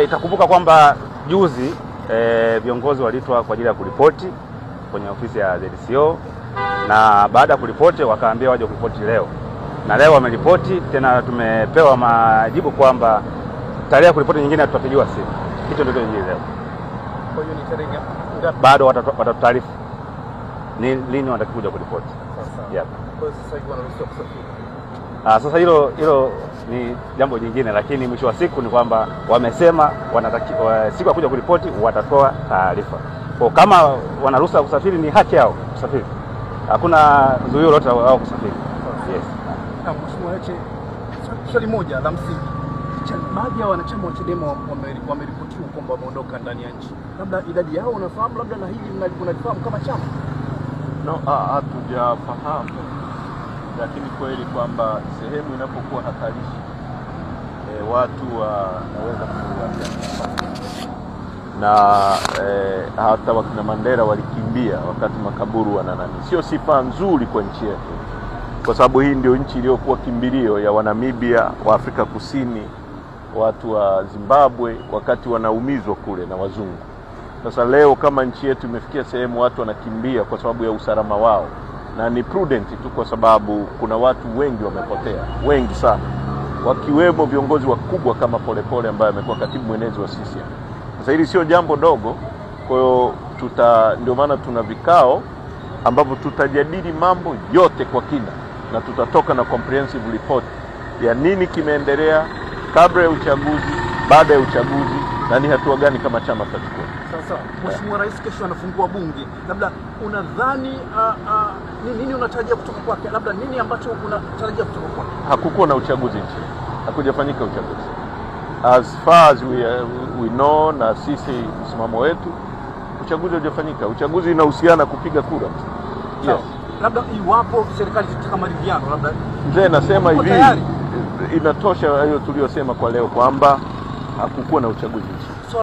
Itakumbuka kwamba juzi viongozi walitwa kwa ajili ya kuripoti kwenye ofisi ya ZCO, na baada ya kuripoti wakaambia waje kuripoti leo, na leo wameripoti tena. Tumepewa majibu kwamba tarehe ya kuripoti nyingine tutapigiwa simu. Hicho ndio nyingine leo. Kwa hiyo ni tarehe ngapi? Bado watataarifu ni lini watakuja kuripoti. Sasa kwa sasa hivi wanaruhusiwa kusafiri. Sasa hilo ni jambo jingine, lakini mwisho wa siku ni kwamba wamesema wanatakiwa siku ya kuja kuripoti watatoa taarifa. Kwa kama wanaruhusa kusafiri, ni haki yao kusafiri. Hakuna zuio lolote wao kusafiri. Yes. Na Mheshimiwa Heche, swali moja la msingi. Baadhi ya wanachama wa Chadema wameripotiwa kwamba wameondoka ndani ya nchi. Labda idadi yao unafahamu, labda na hili mnalifahamu kama chama? Hatujafahamu. Lakini kweli kwamba sehemu inapokuwa hatarishi watu wanaweza kuuawa. Na hata wakina Mandela walikimbia wakati makaburu wananani. Sio sifa nzuri kwa nchi yetu, kwa sababu hii ndio nchi iliyokuwa kimbilio ya Wanamibia, wa Afrika Kusini, watu wa Zimbabwe wakati wanaumizwa kule na wazungu. Sasa leo kama nchi yetu imefikia sehemu watu wanakimbia kwa sababu ya usalama wao, na ni prudent tu kwa sababu kuna watu wengi wamepotea, wengi sana, wakiwemo viongozi wakubwa kama Polepole ambaye amekuwa katibu mwenezi wa CCM. Sasa hili sio jambo dogo. Kwa hiyo ndio maana tuna vikao ambapo tutajadili mambo yote kwa kina, na tutatoka na comprehensive report ya nini kimeendelea kabla ya uchaguzi, baada ya uchaguzi, na ni hatua gani kama chama tutachukua. Sasa Mheshimiwa Rais kesho anafungua bunge. Labda unadhani nini unatarajia kutoka kwake? Labda nini ambacho unatarajia kutoka kwake? Hakukuwa na uchaguzi nchi. Hakujafanyika uchaguzi. As far as we know, na sisi msimamo wetu, uchaguzi hujafanyika. Uchaguzi unahusiana kupiga kura. Yes. Labda iwapo serikali itaka maridhiano, labda mzee nasema hivi, inatosha hiyo tuliyosema kwa leo kwamba hakukuwa na uchaguzi nchi.